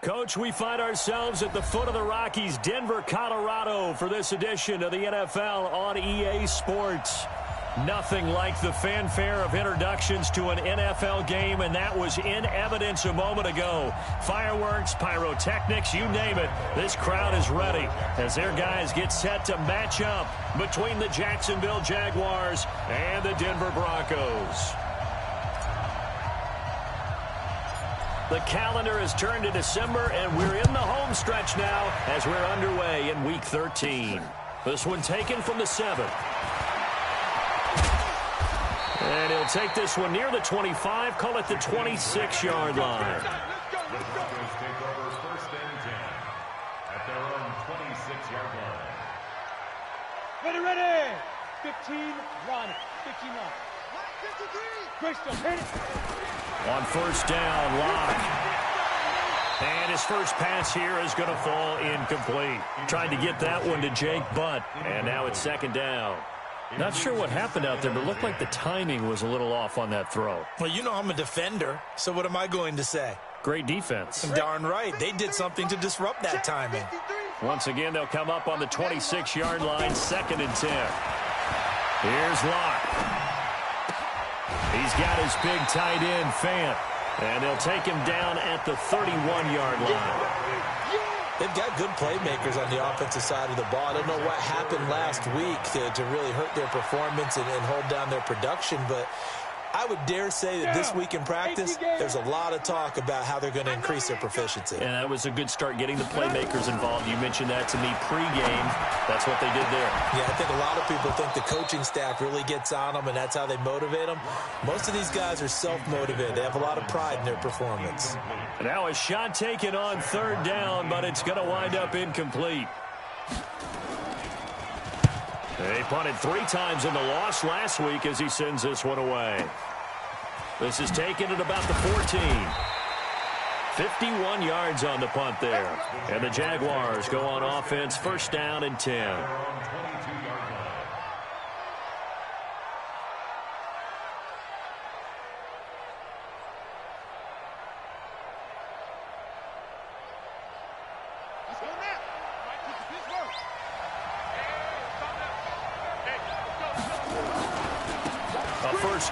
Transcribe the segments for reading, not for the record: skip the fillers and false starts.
Coach, we find ourselves at the foot of the Rockies, Denver, Colorado, for this edition of the NFL on EA Sports. Nothing like the fanfare of introductions to an NFL game, and that was in evidence a moment ago. Fireworks, pyrotechnics, you name it. This crowd is ready as their guys get set to match up between the Jacksonville Jaguars and the Denver Broncos. The calendar has turned to December, and we're in the home stretch now as we're underway in Week 13. This one taken from the 7th. And he'll take this one near the 25, call it the 26-yard line. Let's go. Take over first and 10 at their own 26-yard line. Ready. 15, run. 15 run. 53. Crystal, hit it. On first down, Locke. And his first pass here is going to fall incomplete. Tried to get that one to Jake Butt, and now it's second down. Not sure what happened out there, but it looked like the timing was a little off on that throw. Well, you know I'm a defender, so what am I going to say? Great defense. Darn right. They did something to disrupt that timing. Once again, they'll come up on the 26-yard line, second and 10. Here's Locke. He's got his big tight end, Fant. And they'll take him down at the 31-yard line. They've got good playmakers on the offensive side of the ball. I don't know what happened last week to really hurt their performance and hold down their production, but I would dare say that this week in practice, there's a lot of talk about how they're going to increase their proficiency. And that was a good start getting the playmakers involved. You mentioned that to me pregame. That's what they did there. Yeah, I think a lot of people think the coaching staff really gets on them, and that's how they motivate them. Most of these guys are self-motivated. They have a lot of pride in their performance. And now a shot taken on third down, but it's going to wind up incomplete. They punted 3 times in the loss last week as he sends this one away. This is taken at about the 14. 51 yards on the punt there. And the Jaguars go on offense, first down and 10.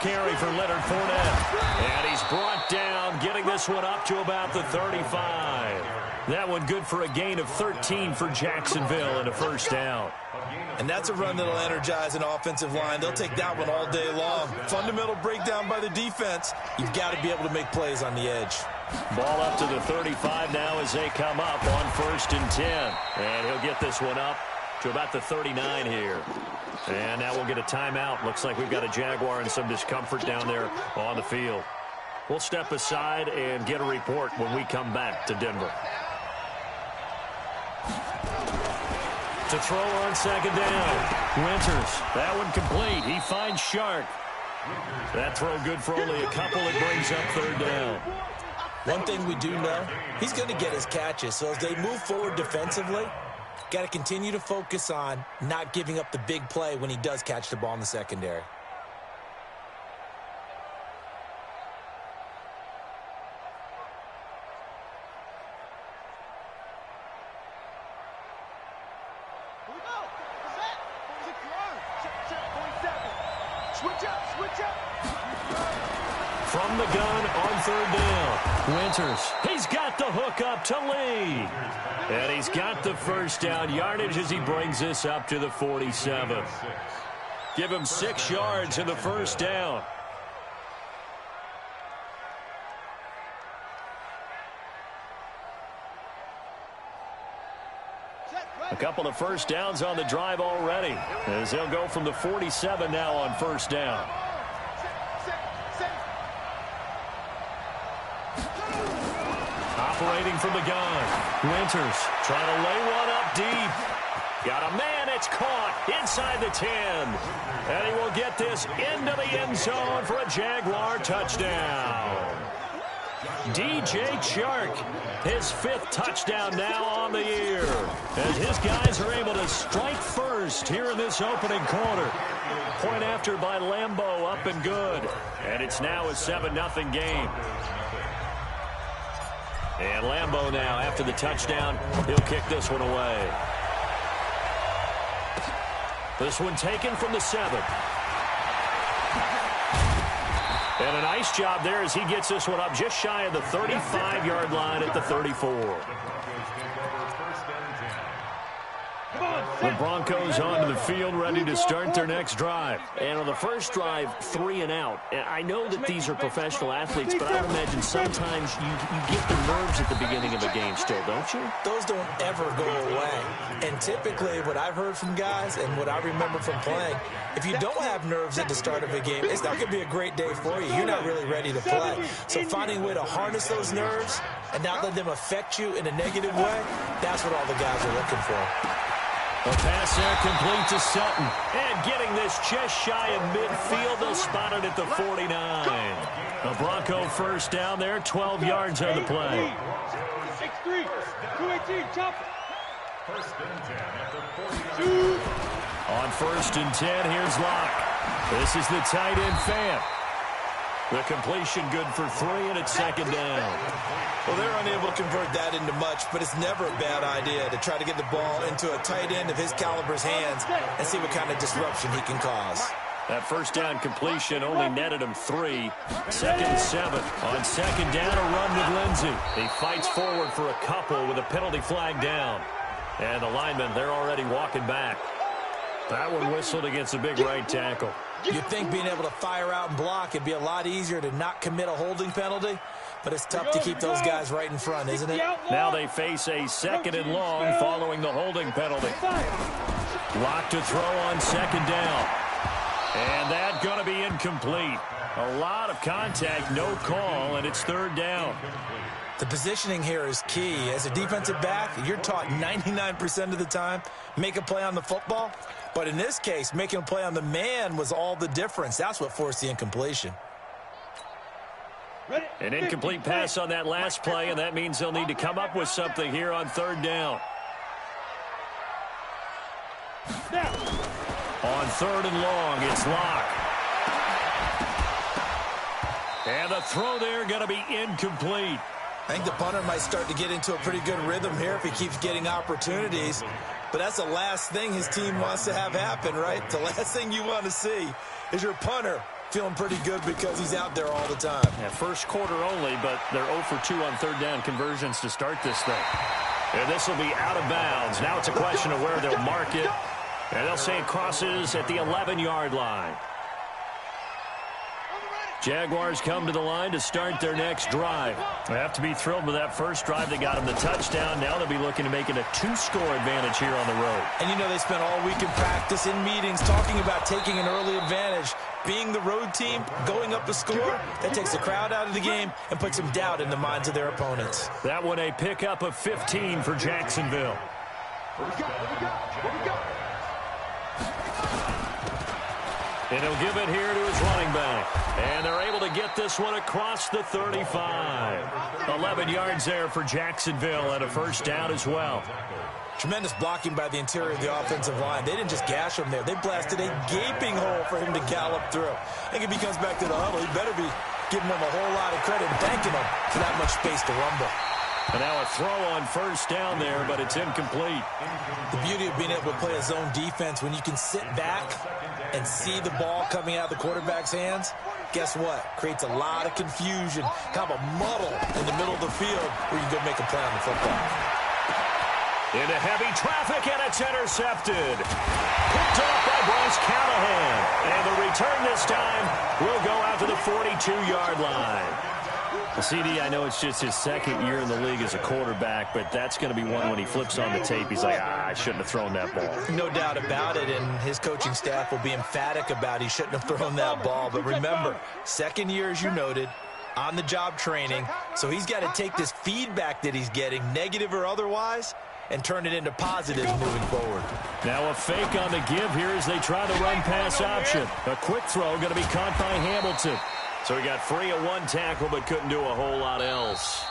Carry for Leonard Fournette. And he's brought down, getting this one up to about the 35. That one good for a gain of 13 for Jacksonville and a first down. And that's a run that'll energize an offensive line. They'll take that one all day long. Fundamental breakdown by the defense. You've got to be able to make plays on the edge. Ball up to the 35 now as they come up on first and 10. And he'll get this one up to about the 39 here. And now we'll get a timeout. Looks like we've got a Jaguar and some discomfort down there on the field. We'll step aside and get a report when we come back to Denver. To throw on second down. Winters. That one complete. He finds Shark. That throw good for only a couple. It brings up third down. One thing we do know, he's going to get his catches. So as they move forward defensively, got to continue to focus on not giving up the big play when he does catch the ball in the secondary. From the gun on third down. Winters. He's got the hook up to Lee. And he's got the first down yardage as he brings this up to the 47. Give him 6 yards in the first down. A couple of first downs on the drive already, as they'll go from the 47 now on first down. Operating from the gun. Winters trying to lay one up deep. Got a man. It's caught inside the 10. And he will get this into the end zone for a Jaguar touchdown. DJ Chark, his 5th touchdown now on the year, as his guys are able to strike first here in this opening quarter. Point after by Lambeau, up and good. And it's now a 7-0 game. And Lambeau now, after the touchdown, he'll kick this one away. This one taken from the 7. And a nice job there as he gets this one up just shy of the 35-yard line at the 34. The Broncos onto the field, ready to start their next drive. And on the first drive, 3 and out. And I know that these are professional athletes, but I would imagine sometimes you get the nerves at the beginning of a game still, don't you? Those don't ever go away. And typically what I've heard from guys and what I remember from playing, if you don't have nerves at the start of a game, it's not going to be a great day for you. You're not really ready to play. So finding a way to harness those nerves and not let them affect you in a negative way, that's what all the guys are looking for. A pass there complete to Sutton. And getting this just shy of midfield, they'll spot it at the 49. A Bronco first down there, 12 yards on the play. 6-3, 218, chop. First and 10 at the 42. On first and 10, here's Locke. This is the tight end Fant. The completion good for 3, and it's second down. Well, they're unable to convert that into much, but it's never a bad idea to try to get the ball into a tight end of his caliber's hands and see what kind of disruption he can cause. That first down completion only netted him 3. Second and 7. On second down, a run with Lindsey. He fights forward for a couple with a penalty flag down. And the linemen, they're already walking back. That one whistled against a big right tackle. You'd think being able to fire out and block, it'd be a lot easier to not commit a holding penalty, but it's tough to keep those guys right in front, isn't it? Now they face a second and long following the holding penalty. Locke to throw on second down. And that's going to be incomplete. A lot of contact, no call, and it's third down. The positioning here is key. As a defensive back, you're taught 99% of the time, make a play on the football. But in this case, making a play on the man was all the difference. That's what forced the incompletion. An incomplete pass on that last play, and that means they'll need to come up with something here on third down. On third and long, it's Locke. And the throw there going to be incomplete. I think the punter might start to get into a pretty good rhythm here if he keeps getting opportunities. But that's the last thing his team wants to have happen, right? The last thing you want to see is your punter feeling pretty good because he's out there all the time. Yeah, first quarter only, but they're 0 for 2 on third down conversions to start this thing. And this will be out of bounds. Now it's a question of where they'll mark it. And they'll say it crosses at the 11-yard line. Jaguars come to the line to start their next drive. They have to be thrilled with that first drive. They got them the touchdown. Now they'll be looking to make it a 2-score advantage here on the road. And you know they spent all week in practice, in meetings, talking about taking an early advantage. Being the road team, going up a score, that takes the crowd out of the game and puts some doubt in the minds of their opponents. That one a pickup of 15 for Jacksonville. And he'll give it here to his running back. And they're able to get this one across the 35. 11 yards there for Jacksonville and a first down as well. Tremendous blocking by the interior of the offensive line. They didn't just gash him there. They blasted a gaping hole for him to gallop through. I think if he comes back to the huddle, he better be giving them a whole lot of credit and thanking them for that much space to rumble. And now a throw on first down there, but it's incomplete. The beauty of being able to play a zone defense, when you can sit back and see the ball coming out of the quarterback's hands, guess what? Creates a lot of confusion, kind of a muddle in the middle of the field where you can go make a play on the football. Into heavy traffic, and it's intercepted. Picked off by Bryce Callahan. And the return this time will go out to the 42-yard line. Well, CD, I know it's just his second year in the league as a quarterback, but that's going to be one when he flips on the tape. He's like, I shouldn't have thrown that ball. No doubt about it, and his coaching staff will be emphatic about he shouldn't have thrown that ball. But remember, second year, as you noted, on-the-job training, so he's got to take this feedback that he's getting, negative or otherwise, and turn it into positives moving forward. Now a fake on the give here as they try the run-pass option. A quick throw going to be caught by Hamilton. So he got free of one tackle but couldn't do a whole lot else.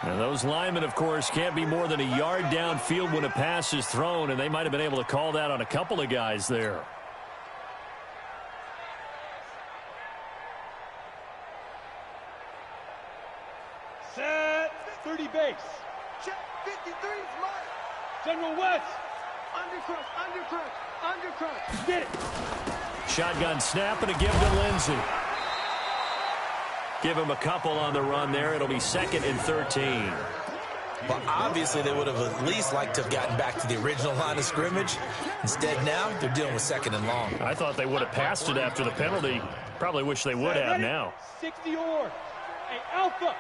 And those linemen, of course, can't be more than a yard downfield when a pass is thrown, and they might have been able to call that on a couple of guys there. Set. 30 base. Check 53 smart. General West. Undercrunch. Get it. Shotgun snap and a give to Lindsey. Give him a couple on the run there. It'll be 2nd and 13. Well, obviously, they would have at least liked to have gotten back to the original line of scrimmage. Instead, now, they're dealing with 2nd and long. I thought they would have passed it after the penalty. Probably wish they would have now. 60 or. Hey, Alpha.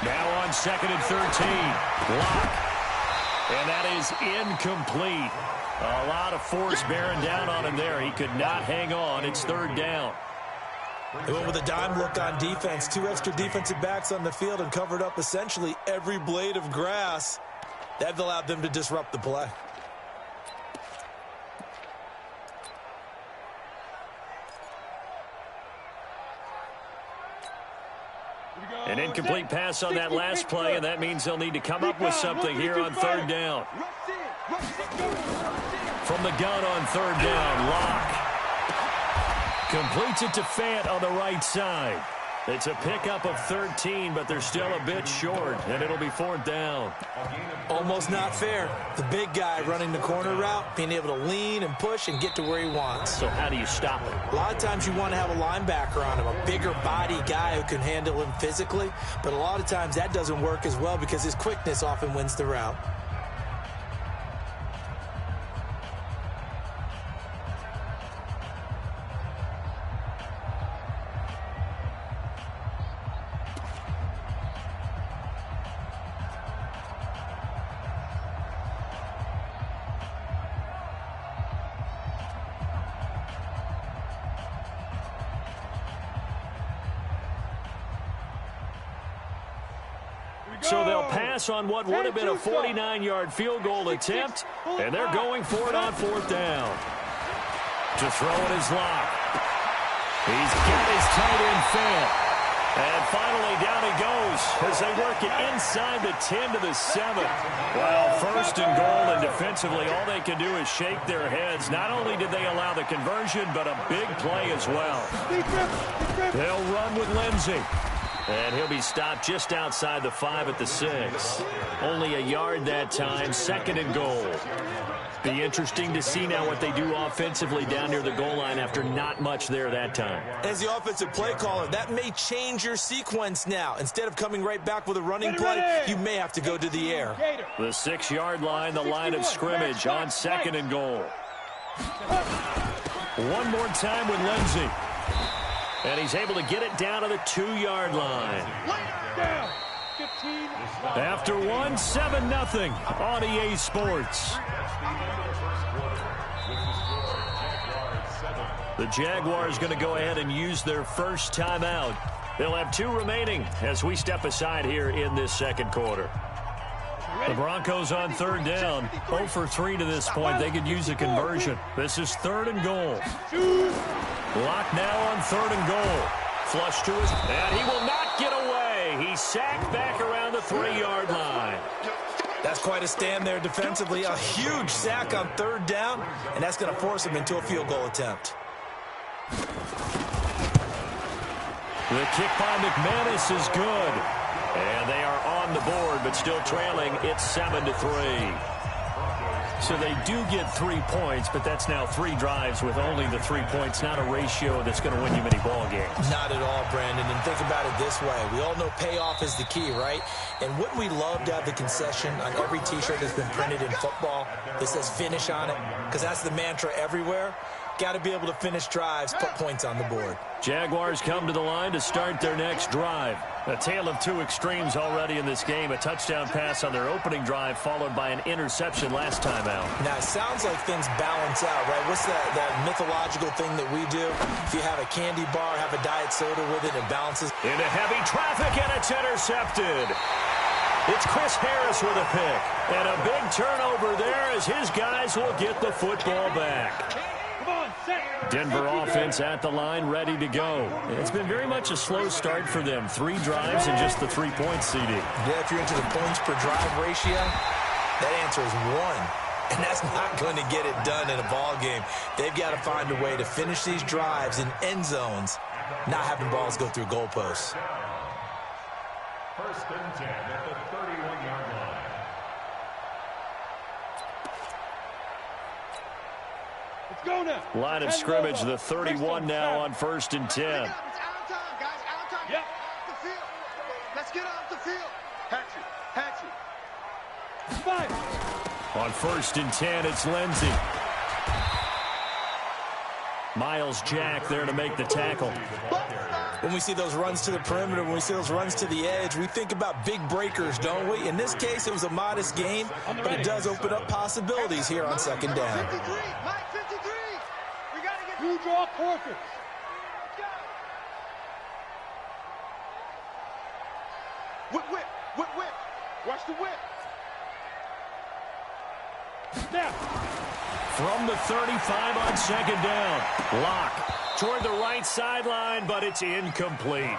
Now on 2nd and 13. Block. And that is incomplete. A lot of force bearing down on him there. He could not hang on. It's 3rd down. They went with a dime look on defense. 2 extra defensive backs on the field and covered up essentially every blade of grass. That allowed them to disrupt the play. An incomplete pass on that last play, and that means they'll need to come up with something here on 3rd down. From the gun on 3rd down, Locke completes it to Fant on the right side. It's a pickup of 13, but they're still a bit short, and it'll be 4th down. Almost not fair. The big guy running the corner route, being able to lean and push and get to where he wants. So how do you stop it? A lot of times you want to have a linebacker on him, a bigger body guy who can handle him physically, but a lot of times that doesn't work as well because his quickness often wins the route. So they'll pass on what would have been a 49-yard field goal attempt, and they're going for it on 4th down. To throw it is Locke. He's got his tight end Fant. And finally down he goes as they work it inside the 10 to the 7. Well, 1st and goal, and defensively all they can do is shake their heads. Not only did they allow the conversion, but a big play as well. They'll run with Lindsey. And he'll be stopped just outside the 5 at the 6. Only a yard that time, 2nd and goal. Be interesting to see now what they do offensively down near the goal line after not much there that time. As the offensive play caller, that may change your sequence now. Instead of coming right back with a running play, you may have to go to the air. The 6-yard line, the line of scrimmage on 2nd and goal. One more time with Lindsey. And he's able to get it down to the 2-yard line. After one, 7-0 on EA Sports. The Jaguars going to go ahead and use their first timeout. They'll have 2 remaining as we step aside here in this 2nd quarter. The Broncos on 3rd down. 0 for 3 to this point. They could use a conversion. This is 3rd and goal. Locke now on 3rd and goal. Flush to his, and he will not get away. He's sacked back around the 3-yard line. That's quite a stand there defensively. A huge sack on 3rd down, and that's going to force him into a field goal attempt. The kick by McManus is good. And they are on the board, but still trailing. It's 7-3. So they do get 3 points, but that's now 3 drives with only the 3 points, not a ratio that's going to win you many ball games. Not at all, Brandon. And think about it this way. We all know payoff is the key, right? And wouldn't we love to have the concession on every T-shirt that's been printed in football that says finish on it? Because that's the mantra everywhere. Got to be able to finish drives, put points on the board. Jaguars come to the line to start their next drive. A tale of 2 extremes already in this game. A touchdown pass on their opening drive, followed by an interception last time out. Now, it sounds like things balance out, right? What's that mythological thing that we do? If you have a candy bar, have a diet soda with it, it balances. Into heavy traffic, and it's intercepted. It's Chris Harris with a pick. And a big turnover there as his guys will get the football back. Denver offense at the line, ready to go. It's been very much a slow start for them. 3 drives and just the 3-point CD. Yeah, if you're into the points per drive ratio, that answer is 1. And that's not going to get it done in a ball game. They've got to find a way to finish these drives in end zones not having balls go through goalposts. First and 10 at the 31-yard line. Let's go now. Line of scrimmage, the 31 now on first and 10. It's out of time, guys. Out of time. Yep. Off the field. Let's get off the field. Hatchet. Five. On first and 10, it's Lindsey. Miles Jack there to make the tackle. When we see those runs to the perimeter, when we see those runs to the edge, we think about big breakers, don't we? In this case, it was a modest gain, but it does open up possibilities here on second down. 53. Mike, 53. We got to get You draw quarters. Whip. Watch the whip. Now. From the 35 on second down. Lock toward the right sideline, but it's incomplete.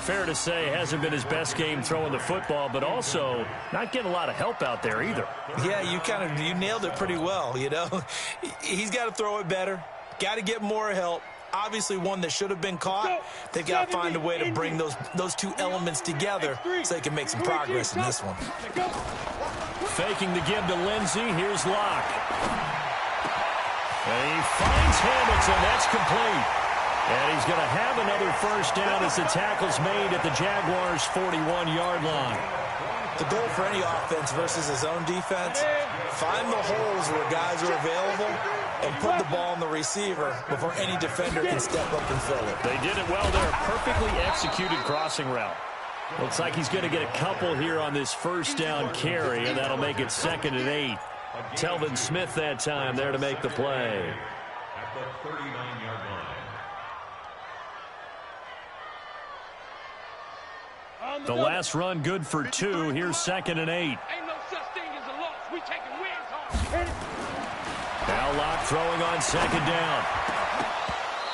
Fair to say, hasn't been his best game throwing the football, but also not getting a lot of help out there either. Yeah, you nailed it pretty well, you know. He's got to throw it better. Got to get more help. Obviously one that should have been caught. They've got to find a way to bring those two elements together so they can make some progress in this one. Faking the give to Lindsey. Here's Locke. And he finds Hamilton. That's complete. And he's going to have another first down as the tackle's made at the Jaguars' 41-yard line. The goal for any offense versus his own defense, find the holes where guys are available and put the ball on the receiver before any defender can step up and fill it. They did it well there. Perfectly executed crossing route. Looks like he's going to get a couple here on this first down carry, and that'll make it second and 8. Telvin Smith that time there to make the play. At the 39-yard line. The last run good for 2. Here's second and 8. Ain't no such thing as a loss. We taking wins home. Now Locke throwing on second down.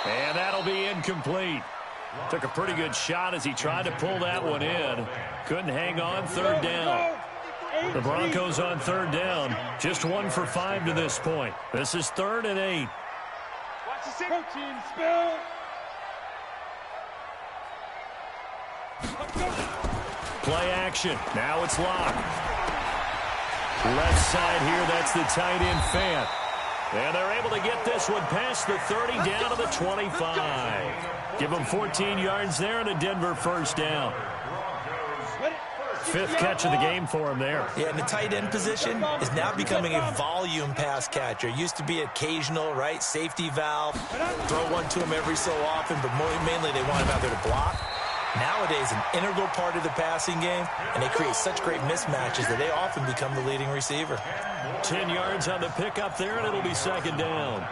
And that'll be incomplete. Took a pretty good shot as he tried to pull that one in. Couldn't hang on third down. The Broncos on third down. Just 1 for 5 to this point. This is third and 8. Watch the protein spill. Play action. Now it's Locke. Left side here, that's the tight end Fant. And they're able to get this one past the 30 down to the 25. Give them 14 yards there and a Denver first down. 5th catch of the game for him there. Yeah, and the tight end position is now becoming a volume pass catcher. Used to be occasional, right? Safety valve. Throw one to him every so often, but mainly they want him out there to block. Nowadays, an integral part of the passing game, and they create such great mismatches that they often become the leading receiver. 10 yards on the pickup there, and it'll be second down.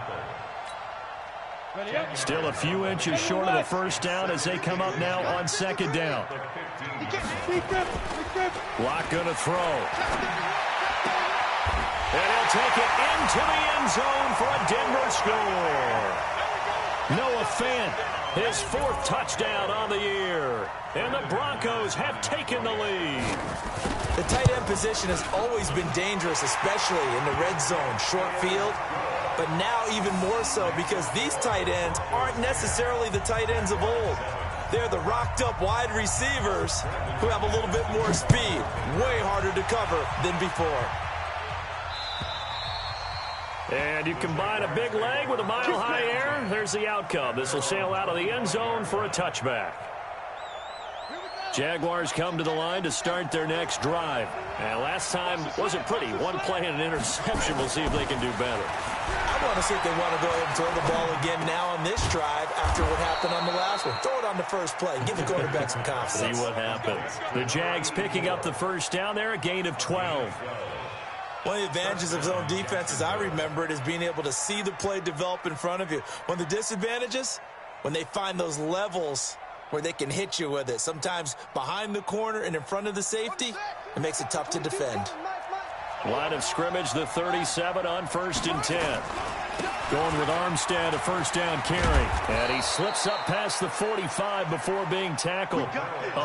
Still a few inches short of the first down as they come up now on second down. Locke going to throw. And he'll take it into the end zone for a Denver score. Noah Fant, his 4th touchdown on the year. And the Broncos have taken the lead. The tight end position has always been dangerous, especially in the red zone, short field. But now even more so because these tight ends aren't necessarily the tight ends of old. They're the rocked-up wide receivers who have a little bit more speed. Way harder to cover than before. And you combine a big leg with a mile-high air, there's the outcome. This will sail out of the end zone for a touchback. Jaguars come to the line to start their next drive. And last time wasn't pretty. One play and an interception. We'll see if they can do better. I want to see if they want to go ahead and throw the ball again now on this drive after what happened on the last one. Throw it on the first play. Give the quarterback some confidence. See what happens. The Jags picking up the first down there, a gain of 12. One of the advantages of zone defense, as I remember it, is being able to see the play develop in front of you. One of the disadvantages, when they find those levels where they can hit you with it, sometimes behind the corner and in front of the safety, it makes it tough to defend. Line of scrimmage, the 37 on first and 10. Going with Armstead, a first down carry. And he slips up past the 45 before being tackled.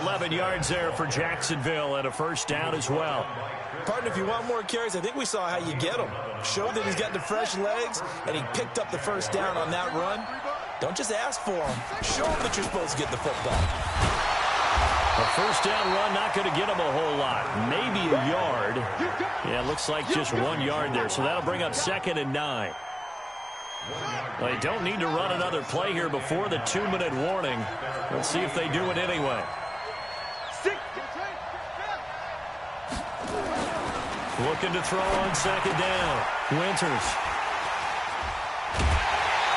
11 yards there for Jacksonville and a first down as well. Partner, if you want more carries, I think we saw how you get them. Showed that he's got the fresh legs, and he picked up the first down on that run. Don't just ask for them. Show them that you're supposed to get the football. A first down run, not going to get them a whole lot. Maybe a yard. Yeah, looks like just 1 yard there. So that'll bring up 2nd and 9. They don't need to run another play here before the 2-minute warning. Let's see if they do it anyway. Looking to throw on 2nd down. Winters.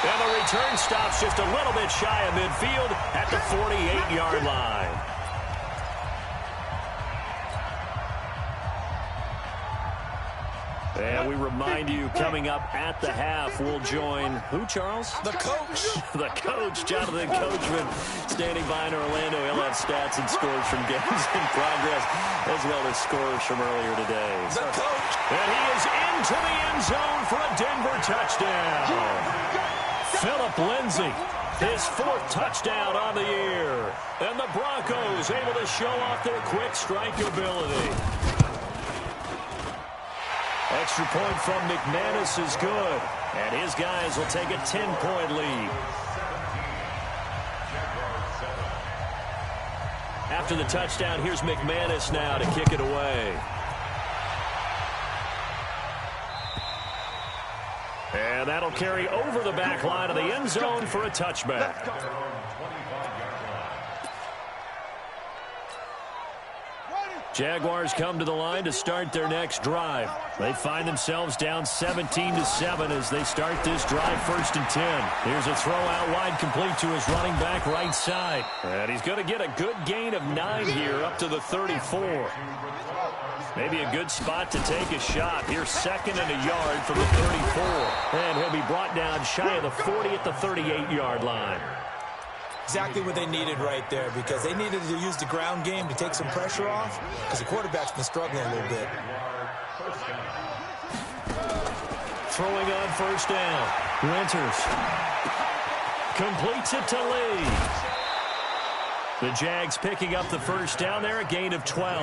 And the return stops just a little bit shy of midfield at the 48-yard line. And we remind you, coming up at the half, we'll join who, Charles? The coach. The coach, Jonathan Coachman, standing by in Orlando. He'll have stats and scores from games in progress, as well as scores from earlier today. The coach. And he is into the end zone for a Denver touchdown. Phillip Lindsay, his 4th touchdown on the year. And the Broncos able to show off their quick strike ability. Extra point from McManus is good. And his guys will take a 10-point lead. After the touchdown, here's McManus now to kick it away. And that'll carry over the back line of the end zone for a touchback. Jaguars come to the line to start their next drive. They find themselves down 17-7 as they start this drive, 1st and 10. Here's a throw out wide, complete to his running back right side. And he's going to get a good gain of 9 here up to the 34. Maybe a good spot to take a shot. Here's 2nd and a yard from the 34. And he'll be brought down shy of the 40 at the 38-yard line. Exactly what they needed right there, because they needed to use the ground game to take some pressure off, because the quarterback's been struggling a little bit. Throwing on 1st down. Winters completes it to Lee. The Jags picking up the 1st down there, a gain of 12.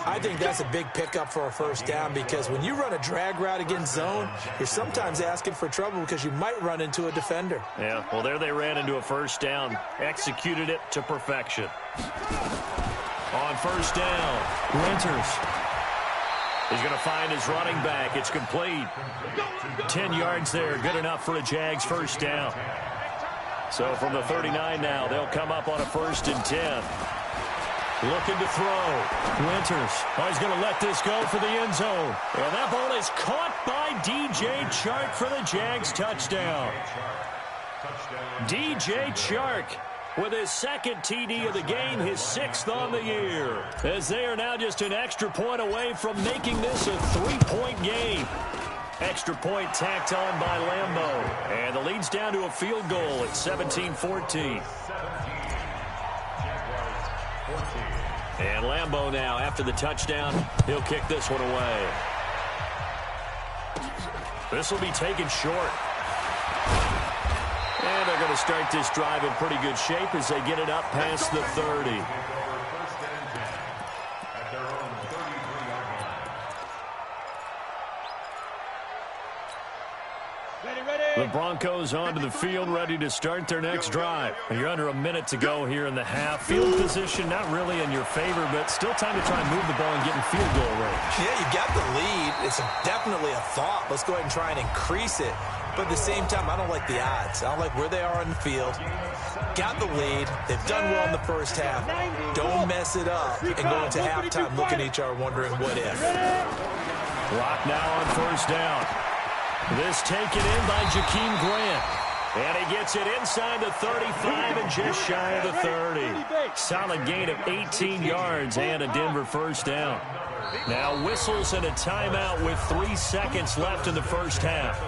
I think that's a big pickup for a 1st down, because when you run a drag route against zone, you're sometimes asking for trouble because you might run into a defender. Yeah, well, there they ran into a 1st down, executed it to perfection. On 1st down, Winters. He's going to find his running back. It's complete. 10 yards there, good enough for a Jags 1st down. So from the 39 now, they'll come up on a 1st and 10. Looking to throw. Winters. Oh, he's going to let this go for the end zone. And that ball is caught by DJ Chark for the Jags touchdown. DJ Chark with his 2nd TD of the game, his 6th on the year. As they are now just an extra point away from making this a 3-point game. Extra point tacked on by Lambeau. And the lead's down to a field goal at 17-14. And Lambeau now, after the touchdown, he'll kick this one away. This will be taken short. And they're going to start this drive in pretty good shape as they get it up past the 30. The Broncos onto the field, ready to start their next drive. You're under a minute to go here in the half. Field position not really in your favor, but still time to try and move the ball and get in field goal range. Yeah, you got the lead. It's definitely a thought. Let's go ahead and try and increase it. But at the same time, I don't like the odds. I don't like where they are on the field. Got the lead. They've done well in the 1st half. Don't mess it up and go into halftime looking at each other wondering what if. Clock now on 1st down. This taken in by Jakeem Grant. And he gets it inside the 35 and just shy of the 30. Solid gain of 18 yards and a Denver 1st down. Now whistles and a timeout with 3 seconds left in the 1st half.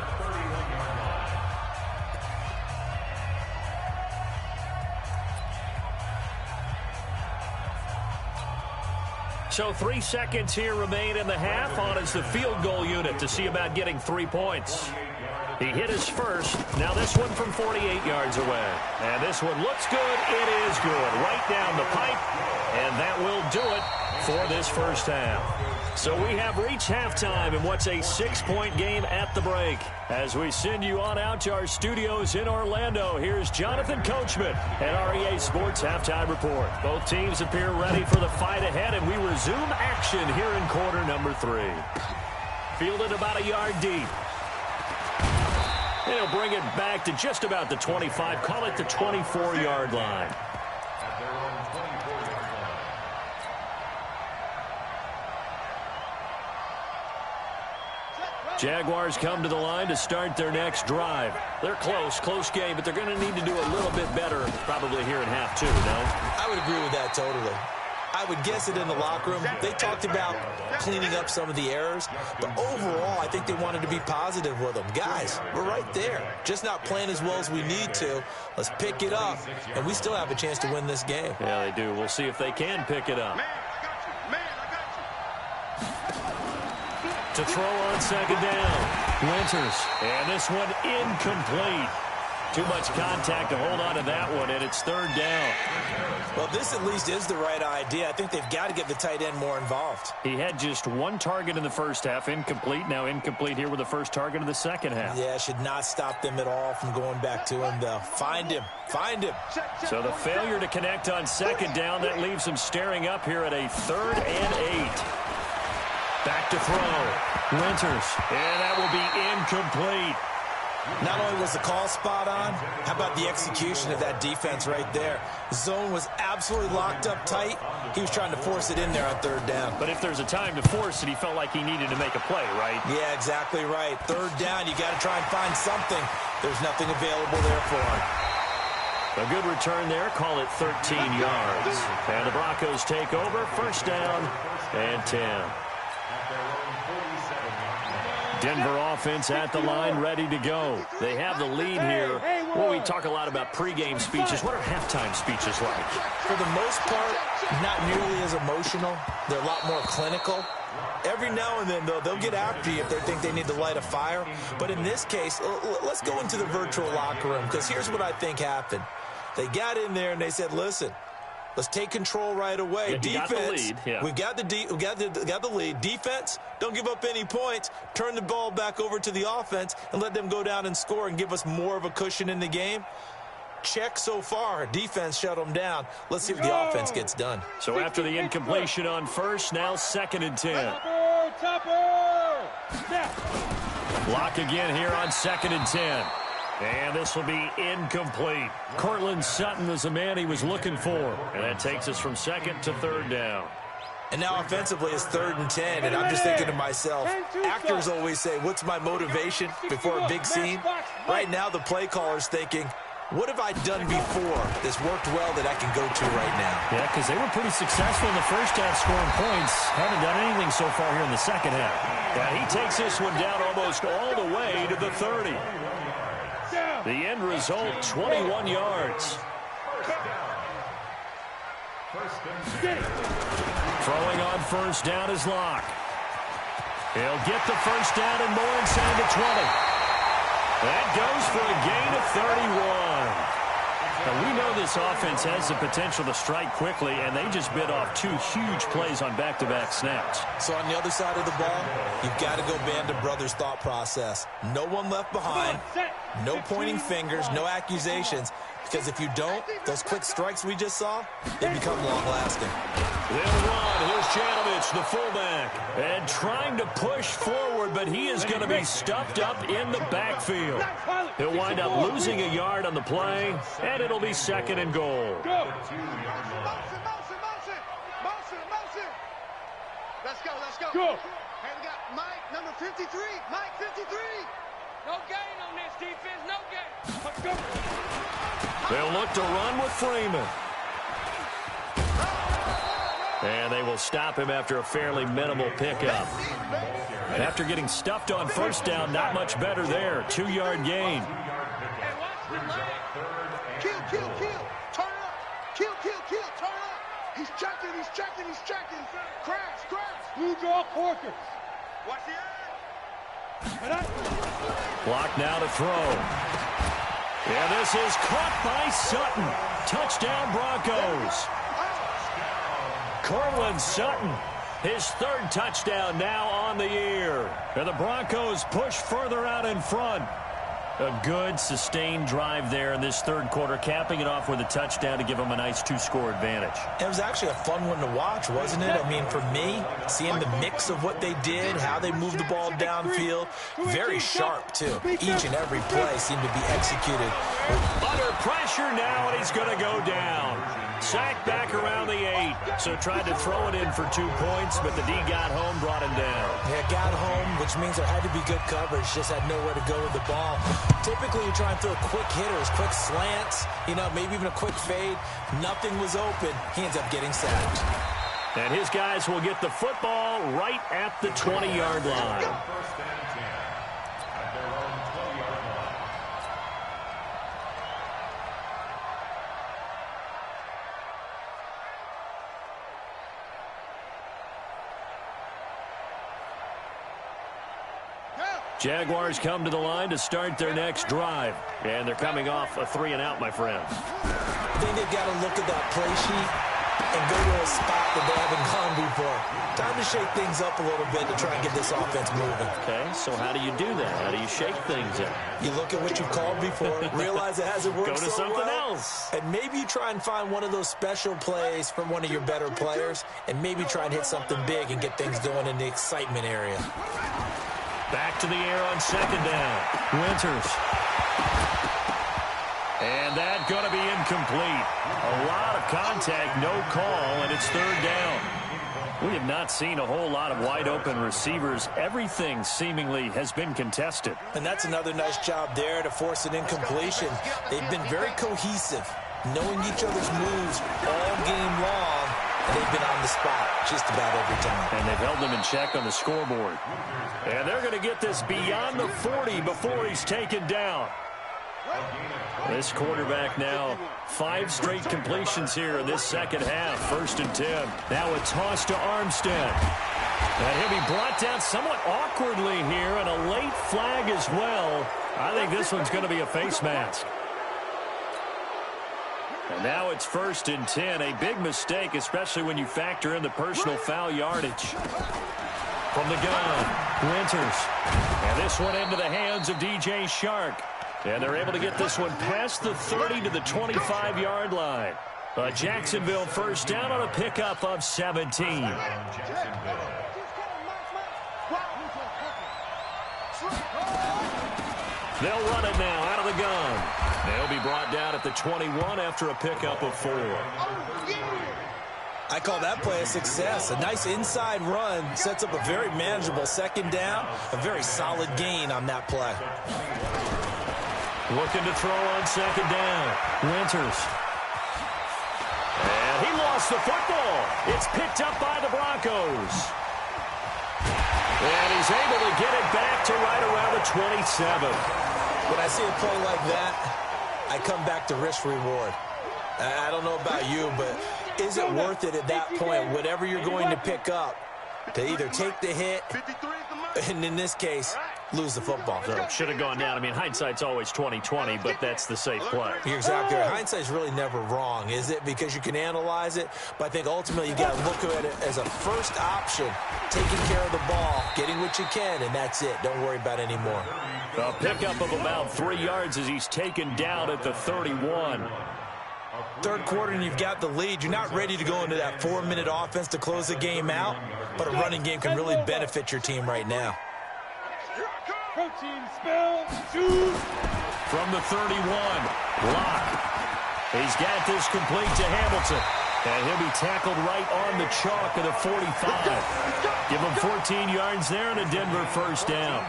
So 3 seconds here remain in the half. On is the field goal unit to see about getting 3 points. He hit his first. Now this one from 48 yards away. And this one looks good. It is good. Right down the pipe. And that will do it for this 1st half. So we have reached halftime in what's a 6-point game at the break. As we send you on out to our studios in Orlando, here's Jonathan Coachman at our EA Sports Halftime Report. Both teams appear ready for the fight ahead, and we resume action here in quarter number 3. Fielded about a yard deep. And he'll bring it back to just about the 25, call it the 24-yard line. Jaguars come to the line to start their next drive. They're close game, but they're going to need to do a little bit better probably here in half 2, no? I would agree with that totally. I would guess it in the locker room. They talked about cleaning up some of the errors, but overall, I think they wanted to be positive with them. Guys, we're right there. Just not playing as well as we need to. Let's pick it up, and we still have a chance to win this game. Yeah, they do. We'll see if they can pick it up. To throw on second down. Winters. And this one incomplete. Too much contact to hold on to that one, and it's third down. Well, this at least is the right idea. I think they've got to get the tight end more involved. He had just one target in the first half, incomplete. Now incomplete here with the first target of the second half. Yeah, should not stop them at all from going back to him, though. Find him. So the failure to connect on second down, that leaves him staring up here at a 3rd and 8. Back to throw. Winters. And that will be incomplete. Not only was the call spot on, how about the execution of that defense right there? Zone was absolutely locked up tight. He was trying to force it in there on third down. But if there's a time to force it, he felt like he needed to make a play, right? Yeah, exactly right. Third down, you got to try and find something. There's nothing available there for him. A good return there. Call it 13 yards. And the Broncos take over. First down and 10. Denver offense at the line, ready to go. They have the lead here. Well, we talk a lot about pregame speeches. What are halftime speeches like? For the most part, not nearly as emotional. They're a lot more clinical. Every now and then, though, they'll get after you if they think they need to light a fire. But in this case, let's go into the virtual locker room, because here's what I think happened. They got in there and they said, listen, let's take control right away. Yeah, defense, we've got the lead. Defense, don't give up any points. Turn the ball back over to the offense and let them go down and score and give us more of a cushion in the game. Check so far. Defense shut them down. Let's see if the offense gets done. So after the incompletion on first, now 2nd and 10. Block again here on 2nd and 10. And this will be incomplete. Cortland Sutton was the man he was looking for. And that takes us from 2nd to 3rd down. And now offensively it's 3rd and 10. And I'm just thinking to myself, actors always say, what's my motivation before a big scene? Right now the play caller's thinking, what have I done before that's worked well that I can go to right now? Yeah, because they were pretty successful in the first half scoring points. Haven't done anything so far here in the second half. Yeah, he takes this one down almost all the way to the 30. The end result, 21 yards. Throwing on first down is Locke. He'll get the first down and more inside the 20. That goes for a gain of 31. Now, we know this offense has the potential to strike quickly, and they just bit off 2 huge plays on back-to-back snaps. So on the other side of the ball, you've got to go band of brothers thought process. No one left behind, no pointing fingers, no accusations, because if you don't, those quick strikes we just saw, they become long-lasting. They'll run. Here's Janovich, the fullback, and trying to push forward, but he is going to be stuffed up in the backfield. He'll wind up losing a yard on the play, and it'll be 2nd and goal. Motion. Let's go. Go. Hey, we got Mike, number 53. Mike, 53. No gain on this defense. No gain. Let's go. They'll look to run with Freeman. And they will stop him after a fairly minimal pickup. After getting stuffed on first down, not much better there. 2-yard gain. Kill. Turn up. Kill. Turn up. He's checking. Crash. Blue draw Corker. Watch the eye. Block now to throw. And this is caught by Sutton. Touchdown Broncos. Cortland Sutton His third touchdown now on the year. And the Broncos push further out in front. A good, sustained drive there in this third quarter, capping it off with a touchdown to give them a nice 2-score advantage. It was actually a fun one to watch, wasn't it? I mean, for me, seeing the mix of what they did, how they moved the ball downfield, very sharp, too. Each and every play seemed to be executed. Under pressure now, and he's going to go down. Sacked back around the 8. So tried to throw it in for 2 points, but the D got home, brought him down. Yeah, got home, which means there had to be good coverage. Just had nowhere to go with the ball. Typically, you try and throw quick hitters, quick slants, maybe even a quick fade. Nothing was open. He ends up getting sacked. And his guys will get the football right at the 20-yard line. First and 10 at their own 20-yard line. Jaguars come to the line to start their next drive. And they're coming off a 3-and-out, my friends. I think they've got to look at that play sheet and go to a spot that they haven't gone before. Time to shake things up a little bit to try and get this offense moving. Okay, so how do you do that? How do you shake things up? You look at what you've called before, realize it hasn't worked Go to so something well, else. and maybe you try and find one of those special plays from one of your better players, and maybe try and hit something big and get things going in the excitement area. Back to the air on second down. Winters. And that's going to be incomplete. A lot of contact, no call, and it's third down. We have not seen a whole lot of wide-open receivers. Everything seemingly has been contested. And that's another nice job there to force an incompletion. They've been very cohesive, knowing each other's moves all game long, and they've been on the spot just about every time. And they've held them in check on the scoreboard. And they're going to get this beyond the 40 before he's taken down. This quarterback now 5 straight completions here in this second half. First and 10. Now a toss to Armstead. And he'll be brought down somewhat awkwardly here, and a late flag as well. I think this one's going to be a face mask. And now it's first and 10. A big mistake, especially when you factor in the personal foul yardage. From the gun, Winters. And this one into the hands of DJ Shark. And they're able to get this one past the 30 to the 25-yard line. A Jacksonville first down on a pickup of 17. They'll run it now out of the gun. They'll be brought down at the 21 after a pickup of 4. I call that play a success. A nice inside run sets up a very manageable second down. A very solid gain on that play. Looking to throw on second down. Winters. And he lost the football. It's picked up by the Broncos. And he's able to get it back to right around the 27. When I see a play like that, I come back to risk-reward. I don't know about you, but is it worth it at that point, whatever you're going to pick up, to either take the hit, and in this case, lose the football? So should have gone down. I mean, hindsight's always 20/20, but that's the safe play. You're exactly right. Hindsight's really never wrong, is it? Because you can analyze it, but I think ultimately you got to look at it as a first option, taking care of the ball, getting what you can, and that's it. Don't worry about any more. A pickup of about 3 yards as he's taken down at the 31. Third quarter and you've got the lead. You're not ready to go into that 4-minute offense to close the game out, but a running game can really benefit your team right now. Protein spell, shoot. From the 31, Locke. He's got this complete to Hamilton. And he'll be tackled right on the chalk of the 45. Give him 14 yards there and a Denver first down.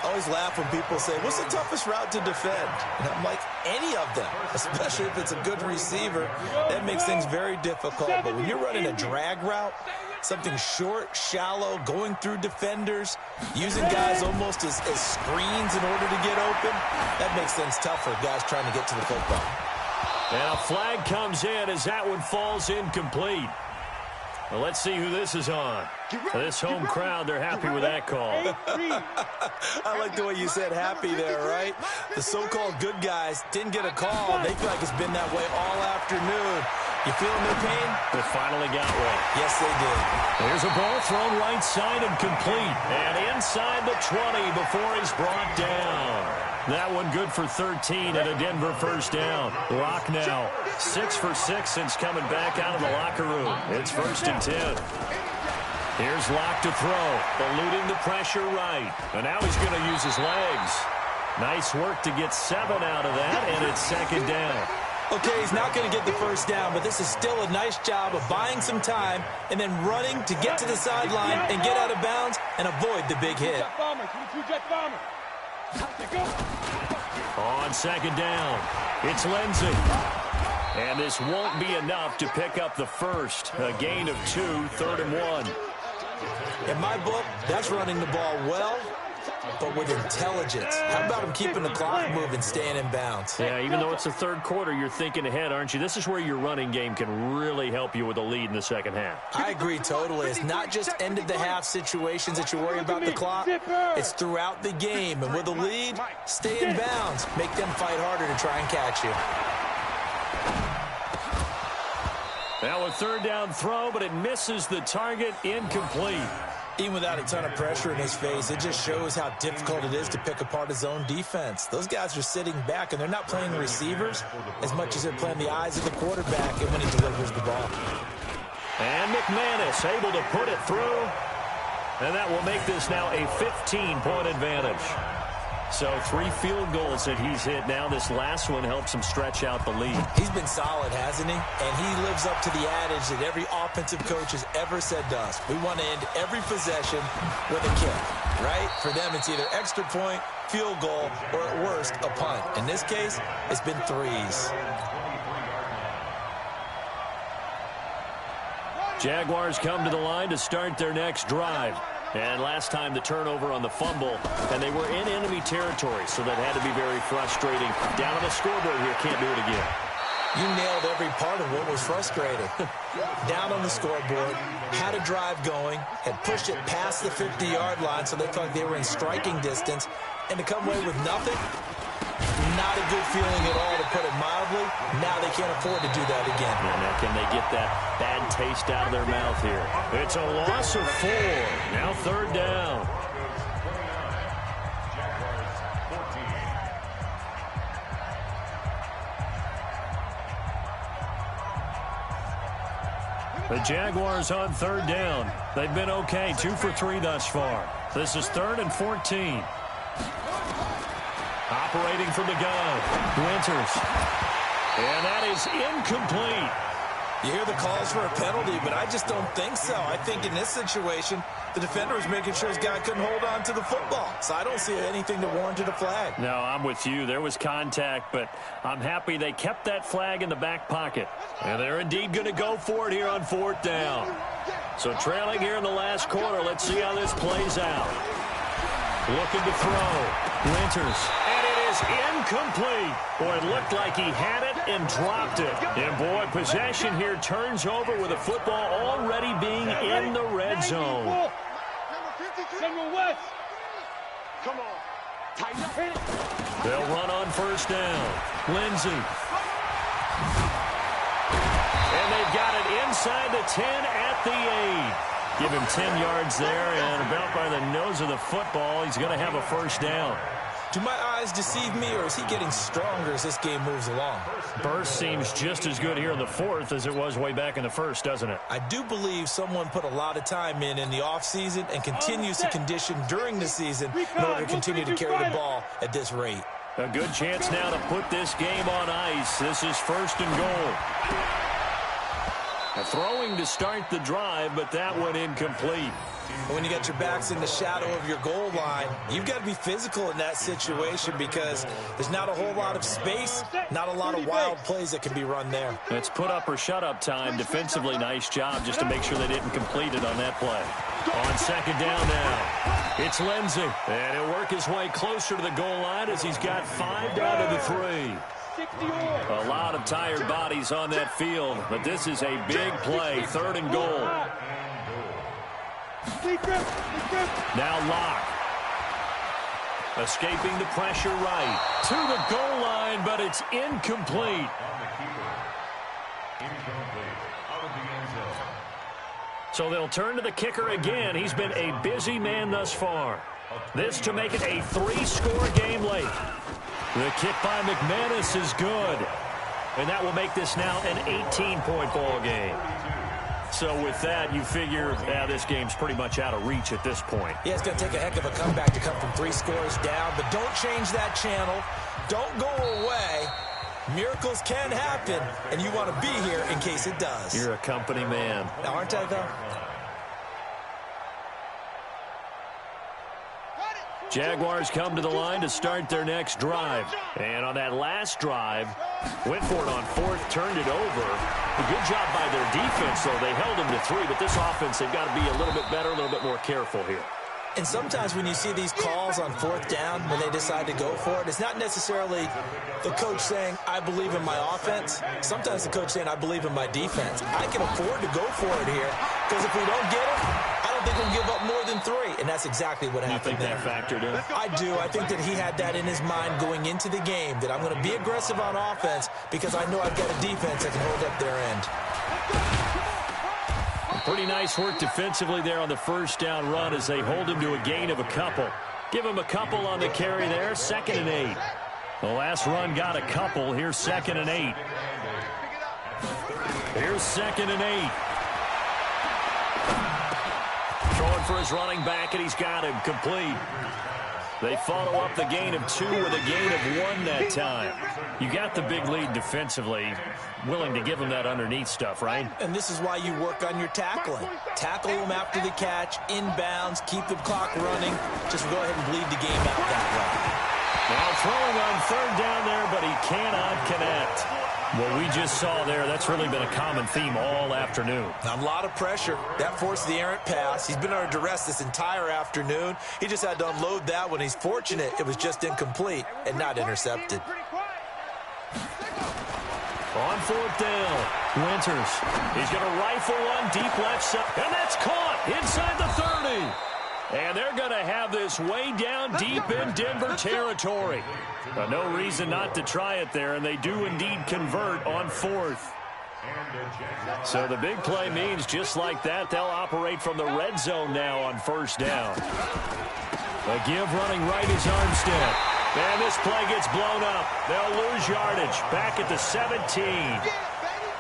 I always laugh when people say, what's the toughest route to defend? And I'm like, any of them, especially if it's a good receiver. That makes things very difficult. But when you're running a drag route, something short, shallow, going through defenders, using guys almost as screens in order to get open, that makes things tough for guys trying to get to the football. And a flag comes in as that one falls incomplete. Well, let's see who this is on. This home crowd, they're happy with that call. I like the way you said happy there, right? The so-called good guys didn't get a call. They feel like it's been that way all afternoon. You feeling their pain? They finally got one. Yes, they did. There's a ball thrown right side and complete. And inside the 20 before he's brought down. That one good for 13 and a Denver first down. Rock now 6 for 6 since coming back out of the locker room. It's 1st and 10. Here's Locke to throw, eluding the pressure right. And now he's going to use his legs. Nice work to get 7 out of that, and it's 2nd down. Okay, he's not going to get the first down, but this is still a nice job of buying some time and then running to get to the sideline and get out of bounds and avoid the big hit. On 2nd down, it's Lindsey. And this won't be enough to pick up the first. A gain of 2, 3rd and 1. In my book, that's running the ball well, but with intelligence. How about him keeping the clock moving, staying in bounds? Yeah, even though it's the 3rd quarter, you're thinking ahead, aren't you? This is where your running game can really help you with a lead in the 2nd half. I agree totally. It's not just end-of-the-half situations that you worry about the clock. It's throughout the game. And with a lead, stay in bounds. Make them fight harder to try and catch you. Now a 3rd down throw, but it misses the target, incomplete. Even without a ton of pressure in his face, it just shows how difficult it is to pick apart his own defense. Those guys are sitting back, and they're not playing receivers as much as they're playing the eyes of the quarterback and when he delivers the ball. And McManus able to put it through, and that will make this now a 15-point advantage. So 3 field goals that he's hit now. This last one helps him stretch out the lead. He's been solid, hasn't he? And he lives up to the adage that every offensive coach has ever said to us. We want to end every possession with a kick, right? For them, it's either extra point, field goal, or at worst, a punt. In this case, it's been 3s. Jaguars come to the line to start their next drive. And last time the turnover on the fumble, and they were in enemy territory, so that had to be very frustrating. Down on the scoreboard here, can't do it again. You nailed every part of what was frustrating. Down on the scoreboard, had a drive going, had pushed it past the 50-yard line so they felt like they were in striking distance, and to come away with nothing, not a good feeling at all, to put it mildly. Now they can't afford to do that again. And now can they get that bad taste out of their mouth here? It's a loss of 4. Now 3rd down. The Jaguars on 3rd down. They've been okay, 2 for 3 thus far. This is 3rd and 14. Operating from the gun, Winters. And that is incomplete. You hear the calls for a penalty, but I just don't think so. I think in this situation, the defender was making sure his guy couldn't hold on to the football. So I don't see anything that warranted a flag. No, I'm with you. There was contact, but I'm happy they kept that flag in the back pocket. And they're indeed going to go for it here on 4th down. So trailing here in the last quarter, let's see how this plays out. Looking to throw. Winters. And it is incomplete. Boy, it looked like he had it and dropped it. And boy, possession here turns over with the football already being in the red zone. Come on. They'll run on 1st down. Lindsey. And they've got it inside the 10 at the 8. Give him 10 yards there, and about by the nose of the football, he's going to have a 1st down. Do my eyes deceive me, or is he getting stronger as this game moves along? Burst seems just as good here in the 4th as it was way back in the 1st, doesn't it? I do believe someone put a lot of time in the offseason and continues to condition during the season in order to continue to carry the ball at this rate. A good chance now to put this game on ice. This is 1st and goal. Throwing to start the drive, but that one incomplete. When you got your backs in the shadow of your goal line, you've got to be physical in that situation because there's not a whole lot of space, not a lot of wild plays that can be run there. It's put up or shut up time. Defensively, nice job just to make sure they didn't complete it on that play. On 2nd down now, it's Lindsey. And he'll work his way closer to the goal line as he's got 5 down to the 3. A lot of tired bodies on that field, but this is a big play. 3rd and goal. Now Locke. Escaping the pressure right. To the goal line, but it's incomplete. So they'll turn to the kicker again. He's been a busy man thus far. This to make it a 3-score game late. The kick by McManus is good. And that will make this now an 18-point ball game. So with that, you figure this game's pretty much out of reach at this point. Yeah, it's going to take a heck of a comeback to come from 3 scores down. But don't change that channel. Don't go away. Miracles can happen, and you want to be here in case it does. You're a company man. Aren't I, though? Jaguars come to the line to start their next drive. And on that last drive, went for it on 4th, turned it over. A good job by their defense, though. They held them to 3, but this offense, they've got to be a little bit better, a little bit more careful here. And sometimes when you see these calls on 4th down, when they decide to go for it, it's not necessarily the coach saying, I believe in my offense. Sometimes the coach saying, I believe in my defense. I can afford to go for it here, because if we don't get it, I don't think we'll give up more than 3. And that's exactly what happened there. You think that factored in? I do. I think that he had that in his mind going into the game, that I'm going to be aggressive on offense because I know I've got a defense that can hold up their end. Pretty nice work defensively there on the 1st down run as they hold him to a gain of a couple. Give him a couple on the carry there, 2nd and 8. The last run got a couple. Here's 2nd and 8. Here's 2nd and 8. Throwing for his running back, and he's got him complete. They follow up the gain of 2 with a gain of 1 that time. You got the big lead defensively. Willing to give him that underneath stuff, right? And this is why you work on your tackling. Tackle him after the catch, inbounds, keep the clock running. Just go ahead and bleed the game out that way. Now throwing on 3rd down there, but he cannot connect. What we just saw there, that's really been a common theme all afternoon. A lot of pressure. That forced the errant pass. He's been under duress this entire afternoon. He just had to unload that one. He's fortunate it was just incomplete and not intercepted. On 4th down, Winters. He's going to rifle one deep left side, and that's caught inside the 30. And they're going to have this way down deep in Denver territory. No reason not to try it there, and they do indeed convert on 4th. So the big play means just like that, they'll operate from the red zone now on 1st down. A give running right is Armstead. And this play gets blown up. They'll lose yardage back at the 17.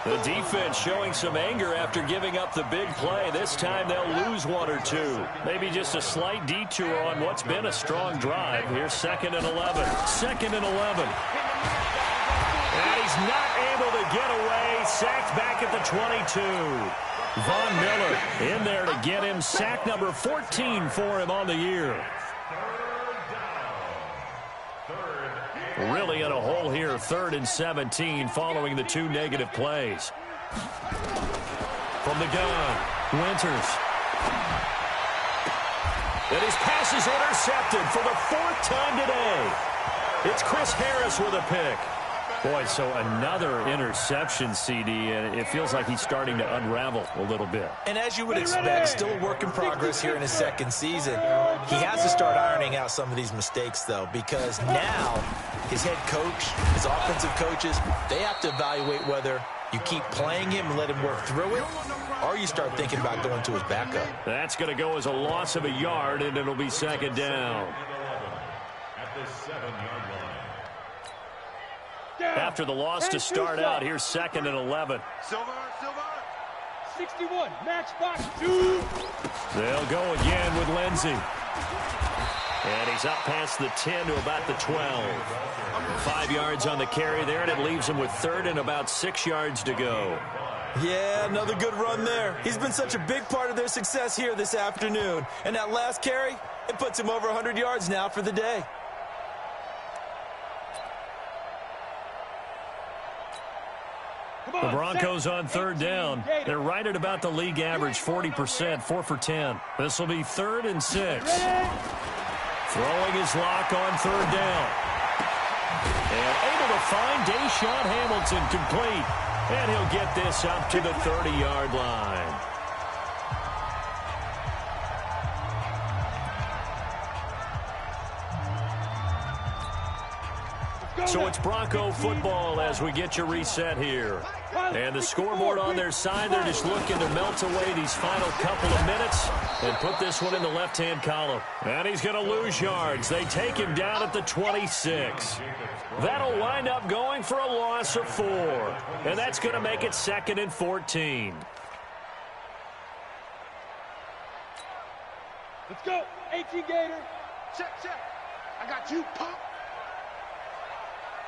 The defense showing some anger after giving up the big play. This time they'll lose 1 or 2. Maybe just a slight detour on what's been a strong drive. Here's 2nd and 11. 2nd and 11. And he's not able to get away. Sacked back at the 22. Von Miller in there to get him. Sack number 14 for him on the year. Really in a hole here, 3rd and 17 following the 2 negative plays. From the gun, Winters. And his pass is intercepted for the 4th time today. It's Chris Harris with a pick. Boy, so another interception, CD, and it feels like he's starting to unravel a little bit. And as you would expect, still a work in progress here in his 2nd season. He has to start ironing out some of these mistakes, though, because now his head coach, his offensive coaches, they have to evaluate whether you keep playing him and let him work through it, or you start thinking about going to his backup. That's going to go as a loss of a yard, and it'll be 2nd down. At the 7-yard line. After the loss to start out, here's 2nd and 11. Silver. 61, match box 2. They'll go again with Lindsey. And he's up past the 10 to about the 12. 5 yards on the carry there, and it leaves him with 3rd and about 6 yards to go. Yeah, another good run there. He's been such a big part of their success here this afternoon. And that last carry, it puts him over 100 yards now for the day. The Broncos on 3rd down. They're right at about the league average, 40%, 4 for 10. This will be 3rd and 6. Throwing his lock on 3rd down. And able to find Deshaun Hamilton complete. And he'll get this up to the 30-yard line. So it's Bronco football as we get you reset here. And the scoreboard on their side, they're just looking to melt away these final couple of minutes and put this one in the left-hand column. And he's going to lose yards. They take him down at the 26. That'll wind up going for a loss of 4. And that's going to make it 2nd and 14. Let's go. 18 Gator. Check. I got you, punk.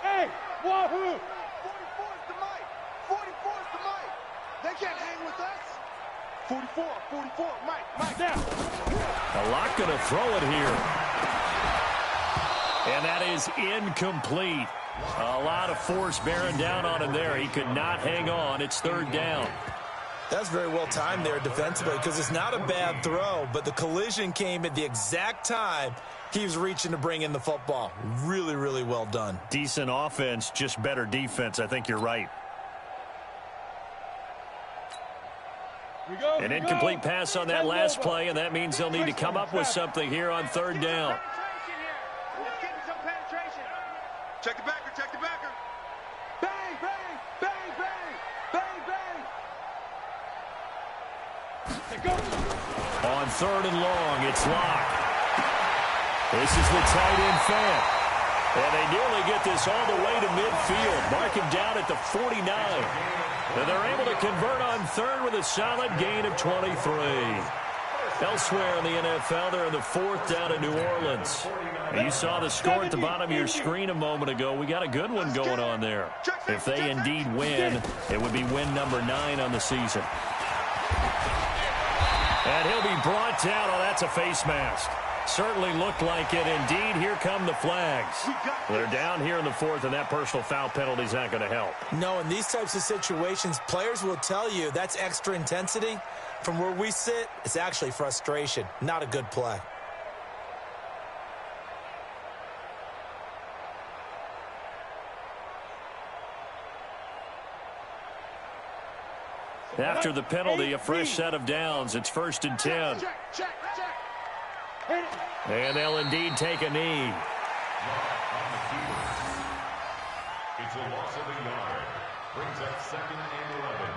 Hey, wahoo. 44 is the mic. 44 is the mic. They can't hang with us. 44, Mike. Now. A lot going to throw it here. And that is incomplete. A lot of force bearing down on him there. He could not hang on. It's 3rd down. That's very well timed there defensively because it's not a bad throw, but the collision came at the exact time he was reaching to bring in the football. Really, really well done. Decent offense, just better defense. I think you're right. An incomplete pass on that last play, and that means they'll need to come up with something here on 3rd down. Check the backer. Bang, bang, bang, bang, bang, bang. On 3rd and long, it's Locke. This is the tight end fan. And they nearly get this all the way to midfield. Mark him down at the 49. And they're able to convert on 3rd with a solid gain of 23. Elsewhere in the NFL, they're in the 4th down in New Orleans. You saw the score at the bottom of your screen a moment ago. We got a good one going on there. If they indeed win, it would be win number 9 on the season. And he'll be brought down. Oh, that's a face mask. Certainly looked like it. Indeed, here come the flags. They're down here in the 4th, and that personal foul penalty is not going to help. No, in these types of situations, players will tell you that's extra intensity. From where we sit, it's actually frustration. Not a good play. After the penalty, a fresh set of downs. It's 1st and 10. Check. And they'll indeed take a knee. It's a loss of a yard. Brings up 2nd and 11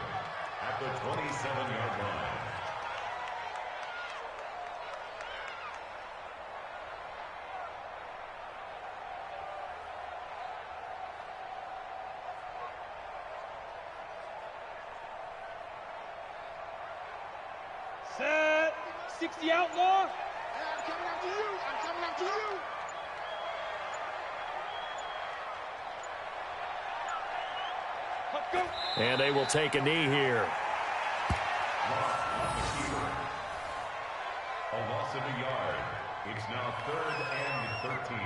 at the 27-yard line. Set. 60 outlaw. I'm coming after you. Let's go. And they will take a knee here. A loss of a yard. It's now 3rd and 13.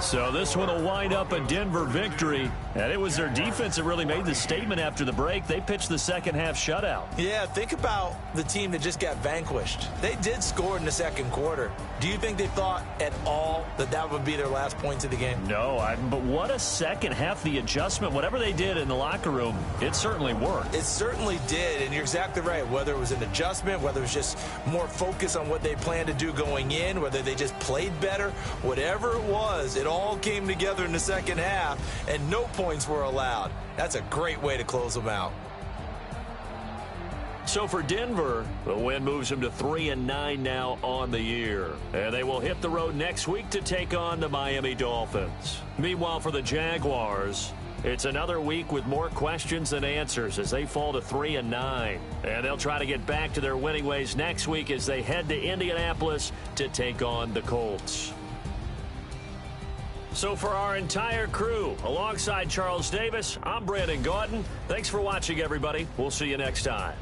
So this one will wind up a Denver victory. And it was their defense that really made the statement after the break. They pitched the second half shutout. Yeah, think about the team that just got vanquished. They did score in the 2nd quarter. Do you think they thought at all that that would be their last points of the game? No, but what a second half. The adjustment, whatever they did in the locker room, it certainly worked. It certainly did, and you're exactly right. Whether it was an adjustment, whether it was just more focus on what they planned to do going in, whether they just played better, whatever it was, it all came together in the second half, and no points were allowed. That's a great way to close them out. So for Denver, the win moves them to 3-9 now on the year. And they will hit the road next week to take on the Miami Dolphins. Meanwhile, for the Jaguars, it's another week with more questions than answers as they fall to 3-9. And they'll try to get back to their winning ways next week as they head to Indianapolis to take on the Colts. So for our entire crew, alongside Charles Davis, I'm Brandon Gaudin. Thanks for watching, everybody. We'll see you next time.